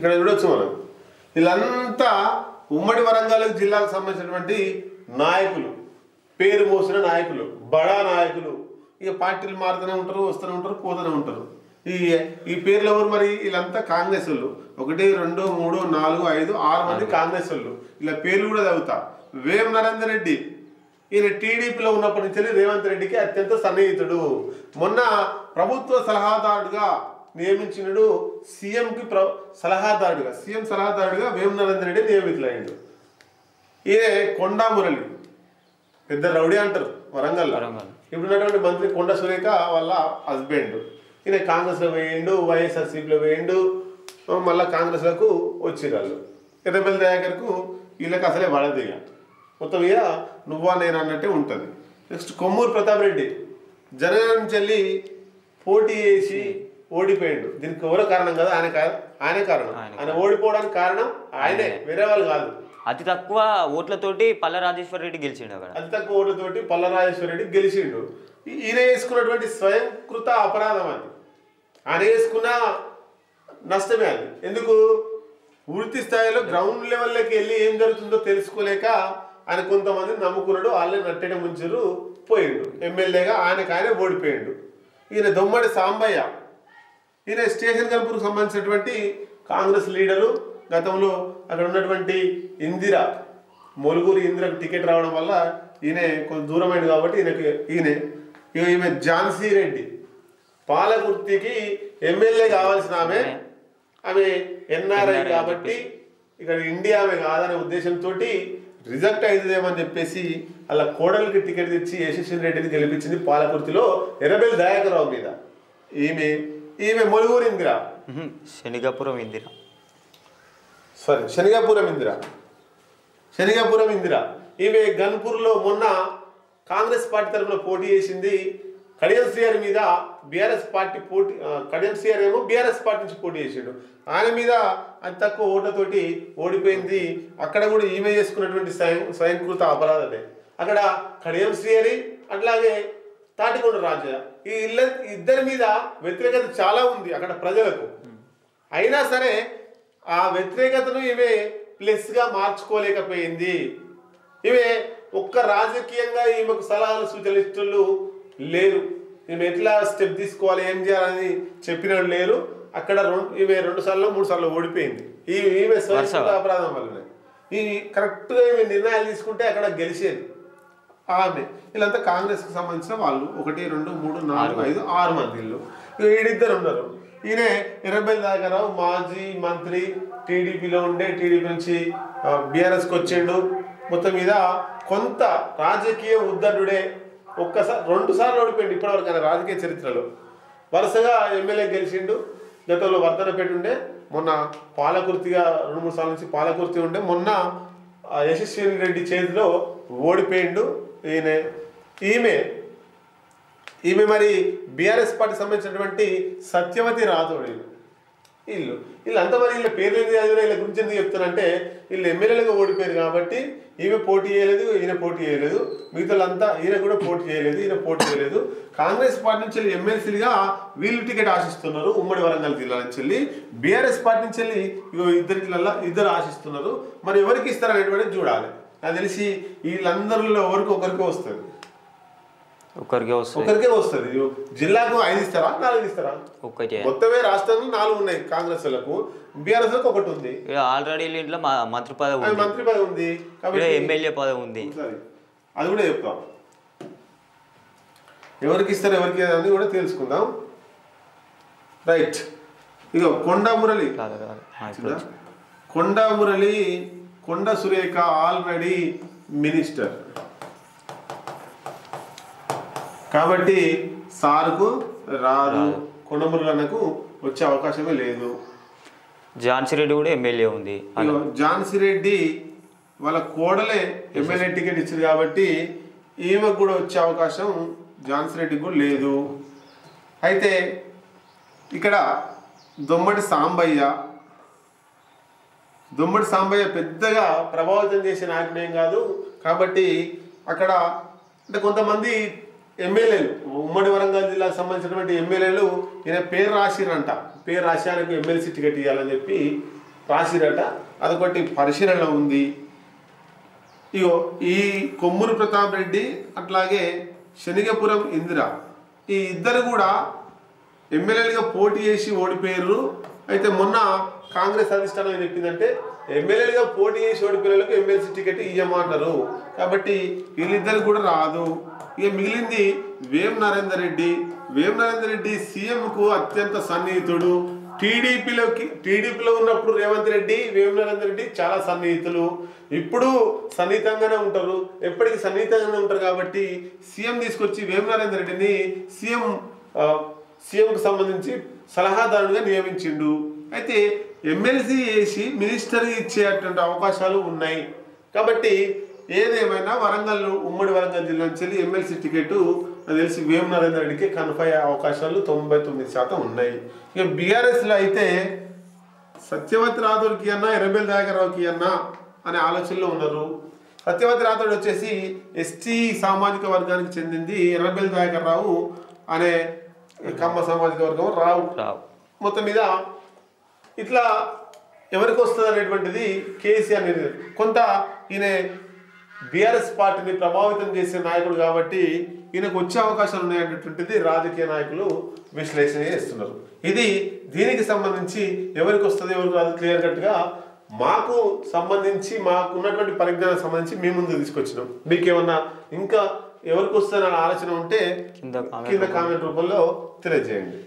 ఇక్కడ చూడొచ్చు మనం. వీళ్ళంతా ఉమ్మడి వరంగల్ జిల్లాకు సంబంధించినటువంటి నాయకులు, పేరు మోసిన నాయకులు, బడా నాయకులు. ఇక పార్టీలు మారుతూనే ఉంటారు, వస్తూనే ఉంటారు, పోతూనే ఉంటారు. ఈ పేర్లు ఎవరు మరి? వీళ్ళంతా కాంగ్రెస్ వాళ్ళు. 1 2 3 4 5 6 మంది కాంగ్రెస్ వాళ్ళు. ఇలా పేర్లు కూడా చదువుతా. వేం నరేందర్ రెడ్డి, ఈయన టీడీపీలో ఉన్నప్పటి నుంచి రేవంత్ రెడ్డికి అత్యంత సన్నిహితుడు. మొన్న ప్రభుత్వ సలహాదారుడుగా నియమించినడు. సీఎంకి సలహాదారుడుగా, సీఎం సలహాదారుడుగా వేం నరేందర్ రెడ్డి నియమితులయ్యాడు. ఈయన కొండా మురళి, పెద్ద రౌడీ అంటారు వరంగల్. ఇప్పుడు ఉన్నటువంటి మంత్రి కొండ సురేఖ వాళ్ళ హస్బెండ్. ఈయన కాంగ్రెస్లో వేయండు, వైఎస్ఆర్సీపీలో వేయండు, మళ్ళీ కాంగ్రెస్లకు వచ్చిరాళ్ళు. ఎర్రబెల్లి దయాకర్కు వీళ్ళకి అసలే పడదు. ఇక మొత్తం ఇక నువ్వా నేను అన్నట్టే ఉంటుంది. నెక్స్ట్ కొమ్మూరు ప్రతాప్ రెడ్డి, జనగణ నుంచి వెళ్ళి పోటీ చేసి ఓడిపోయాడు. దీనికి ఎవరో కారణం కదా, ఆయనే కారణం. ఆయన ఓడిపోవడానికి కారణం ఆయనే, వేరే వాళ్ళు కాదు. అతి తక్కువ ఓట్లతోటి పల్ల రాజేశ్వర రెడ్డి గెలిచిండు. అక్కడ అతి తక్కువ ఓట్లతోటి పల్ల రాజేశ్వర రెడ్డి గెలిచిండు. ఈయన వేసుకున్నటువంటి స్వయంకృత అపరాధం అది. ఆయన వేసుకున్న నష్టమే అది. ఎందుకు? పూర్తి స్థాయిలో గ్రౌండ్ లెవెల్లోకి వెళ్ళి ఏం జరుగుతుందో తెలుసుకోలేక ఆయన కొంతమందిని నమ్ముకున్నాడు, వాళ్ళని నట్టడం ముంచారు, పోయిండు. ఎమ్మెల్యేగా ఆయన ఓడిపోయిండు. ఈయన దొమ్మడి సాంబయ్య, ఈయన స్టేషన్ కల్పూర్కు సంబంధించినటువంటి కాంగ్రెస్ లీడరు. గతంలో అక్కడ ఉన్నటువంటి ఇందిర, మొలుగురు ఇందిరకు టికెట్ రావడం వల్ల ఈయన కొంచెం దూరమైంది కాబట్టి ఈమె ఝాన్సీ రెడ్డి, పాలకుర్తికి ఎమ్మెల్యే కావాల్సిన ఆమె ఎన్ఆర్ఐ కాబట్టి ఇక్కడ ఇండియా ఆమె కాదనే ఉద్దేశంతో రిజెక్ట్ అవుతుందేమని చెప్పేసి అలా కోడలికి టికెట్ తెచ్చి యశస్విని రెడ్డిని గెలిపించింది పాలకుర్తిలో ఎర్రబెల్లి దయాకర్ రావు మీద. ఈమె మొలుగురు ఇందిర, శనిగాపురం ఇందిర, శనిగాపురం ఇందిర. ఈమె గన్పూర్లో మొన్న కాంగ్రెస్ పార్టీ తరఫున పోటీ చేసింది. కడియం శ్రీహరి మీద బీఆర్ఎస్ పార్టీ కడియం శ్రీహరి ఏమో బీఆర్ఎస్ పార్టీ నుంచి పోటీ చేసాడు. ఆయన మీద అతి తక్కువ ఓట్లతోటి ఓడిపోయింది. అక్కడ కూడా ఈమె చేసుకున్నటువంటి స్వయంకృత అపరాధమే. అక్కడ కడియం శ్రీహరి అట్లాగే తాటికొండ రాజయ్య, ఈ ఇద్దరి మీద వ్యతిరేకత చాలా ఉంది అక్కడ ప్రజలకు. అయినా సరే ఆ వ్యతిరేకతను ఈమె ప్లస్గా మార్చుకోలేకపోయింది. ఈమె ఒక్క రాజకీయంగా ఈమెకు సలహాలు సూచనలు లేరు. ఈమె ఎట్లా స్టెప్ తీసుకోవాలి, ఏం చేయాలని చెప్పినట్టు లేరు. అక్కడ ఈమె 2 సార్లు 3 సార్లు ఓడిపోయింది. ఈమె స్వయంకృత అపరాధం వల్లనే. కరెక్ట్గా ఈమె నిర్ణయాలు తీసుకుంటే అక్కడ గెలిచేది ఆమె. వీళ్ళంతా కాంగ్రెస్కి సంబంధించిన వాళ్ళు. 1 2 3 4 5 6 మంది వీళ్ళు. ఈడిద్దరు ఉన్నారు. ఈయన ఎర్రబెల్లి దయాకర్ రావు, మాజీ మంత్రి, టీడీపీలో ఉండే, టీడీపీ నుంచి బీఆర్ఎస్కి వచ్చిండు. మొత్తం మీద కొంత రాజకీయ ఉద్దరుడే. 2 సార్లు ఓడిపోయిండు ఇప్పటివరకు ఆయన రాజకీయ చరిత్రలో. వరుసగా ఎమ్మెల్యే గెలిచిండు. గతంలో వర్ధనపేట ఉండే, మొన్న పాలకుర్తిగా 2-3 సార్ల నుంచి పాలకుర్తి ఉండే, మొన్న యశస్విని రెడ్డి చేతిలో ఓడిపోయిండు. ఈమె మరి బీఆర్ఎస్ పార్టీ సంబంధించినటువంటి సత్యవతి రాథోడ్. వీళ్ళంతా మరి వీళ్ళ పేర్లు ఎందుకు చదివినా వీళ్ళ గురించి ఎందుకు చెప్తానంటే, వీళ్ళు ఎమ్మెల్యేలుగా ఓడిపోయారు కాబట్టి ఈమె పోటీ చేయలేదు, ఈయన పోటీ చేయలేదు. మిగతాలంతా ఈయన కూడా పోటీ చేయలేదు, ఈయన పోటీ చేయలేదు. కాంగ్రెస్ పార్టీ నుంచి వెళ్ళి ఎమ్మెల్సీలుగా వీళ్ళు టికెట్ ఆశిస్తున్నారు. ఉమ్మడి వరంగల్ జిల్లా నుంచి వెళ్ళి బీఆర్ఎస్ పార్టీ నుంచి వెళ్ళి ఇద్దరు ఆశిస్తున్నారు. మరి ఎవరికి ఇస్తారనేటువంటిది చూడాలి. నాకు తెలిసి వీళ్ళందరిలో ఒకరికే వస్తుంది. ఒకరికే వస్తుంది. జిల్లాకు 5 ఇస్తారా, 4 ఇస్తారా? మొత్తమే రాష్ట్రంలో 4 ఉన్నాయి కాంగ్రెస్ లకు. బీఆర్ఎస్ లకు 1 ఉంది. ఆల్రెడీ ఇంట్లో మంత్రి పదవి ఉంది కాబట్టి ఎమ్మెల్యే పదవి ఉంది. అది కూడా చెప్తాం. ఎవరికి ఇస్తారు, ఎవరికి అని కూడా తెలుసుకుందాం. రైట్. ఇక కొండా మురళి, కొండ సురేఖ ఆల్రెడీ మినిస్టర్ కాబట్టి సార్కు రాదు, కొండమురళకు వచ్చే అవకాశమే లేదు. ఝాన్సీ రెడ్డి కూడా ఎమ్మెల్యే ఉంది. ఝాన్సీ రెడ్డి వాళ్ళ కోడలే ఎమ్మెల్యే టికెట్ ఇచ్చింది కాబట్టి ఈమెకు కూడా వచ్చే అవకాశం ఝాన్సీ రెడ్డికి కూడా లేదు. అయితే ఇక్కడ దొమ్మడి సాంబయ్య పెద్దగా ప్రభావితం చేసే నాయకుడు ఏం కాదు. కాబట్టి అక్కడ అంటే కొంతమంది ఎమ్మెల్యేలు, ఉమ్మడి వరంగల్ జిల్లాకు సంబంధించినటువంటి ఎమ్మెల్యేలు ఈయన పేరు రాసిరంట. పేరు రాసి ఆయనకు ఎమ్మెల్సీ టికెట్ ఇవ్వాలని చెప్పి రాసిరట, అదొకటి పరిశీలనలో ఉంది. ఇగో ఈ కొమ్మూరు ప్రతాప్ రెడ్డి అట్లాగే శనిగపురం ఇందిర ఈ ఇద్దరు కూడా ఎమ్మెల్యేలుగా పోటీ చేసి ఓడిపోయారు. అయితే మొన్న కాంగ్రెస్ అధిష్టానం ఏం చెప్పిందంటే ఎమ్మెల్యేలుగా పోటీ చేసి ఓడిపోయేలకు ఎమ్మెల్సీ టికెట్ ఇవ్వమన్నారు. కాబట్టి వీళ్ళిద్దరు కూడా రాదు. ఇక మిగిలింది వేం నరేందర్ రెడ్డి. వేం నరేందర్ రెడ్డి సీఎంకు అత్యంత సన్నిహితుడు. టీడీపీలో ఉన్నప్పుడు రేవంత్ రెడ్డి వేం నరేందర్ రెడ్డి చాలా సన్నిహితులు, ఇప్పుడు సన్నిహితంగానే ఉంటారు, ఎప్పటికీ సన్నిహితంగానే ఉంటారు. కాబట్టి సీఎం తీసుకొచ్చి వేం నరేందర్ రెడ్డిని సీఎంకు సంబంధించి సలహాదారుడిగా నియమించిండు. అయితే ఎమ్మెల్సీ చేసి మినిస్టర్ ఇచ్చేటువంటి అవకాశాలు ఉన్నాయి. కాబట్టి ఏదేమైనా ఉమ్మడి వరంగల్ జిల్లా నుంచి ఎమ్మెల్సీ టికెట్ నాకు తెలిసి వేం నరేందర్ రెడ్డికి కన్ఫర్మ్ అయ్యే అవకాశాలు 99% ఉన్నాయి. ఇక బీఆర్ఎస్లో అయితే సత్యవతి రాథోడ్కి అన్నా ఎర్రబెల్లి దయాకర్ రావుకి అన్నా అనే ఆలోచనలో ఉన్నారు. సత్యవతి రాథోడ్ వచ్చేసి ఎస్టీ సామాజిక వర్గానికి చెందింది, ఎర్రబెల్లి దయాకర్ రావు అనే కమ్మ సామాజిక వర్గం రావు. మొత్తం మీద ఇట్లా ఎవరికి వస్తుంది అనేటువంటిది కేసీఆర్ కొంత ఈయన బీఆర్ఎస్ పార్టీని ప్రభావితం చేసే నాయకుడు కాబట్టి ఈయనకు వచ్చే అవకాశాలు ఉన్నాయనేటువంటిది రాజకీయ నాయకులు విశ్లేషణ చేస్తున్నారు. దీనికి సంబంధించి ఎవరికి వస్తుంది ఎవరికి రాదు క్లియర్ కట్గా మాకు ఉన్నటువంటి పరిజ్ఞానం సంబంధించి మీ ముందు తీసుకొచ్చినాం. మీకేమన్నా ఇంకా ఎవరికి వస్తుందనే ఆలోచన ఉంటే కింద కామెంట్ రూపంలో తెలియజేయండి.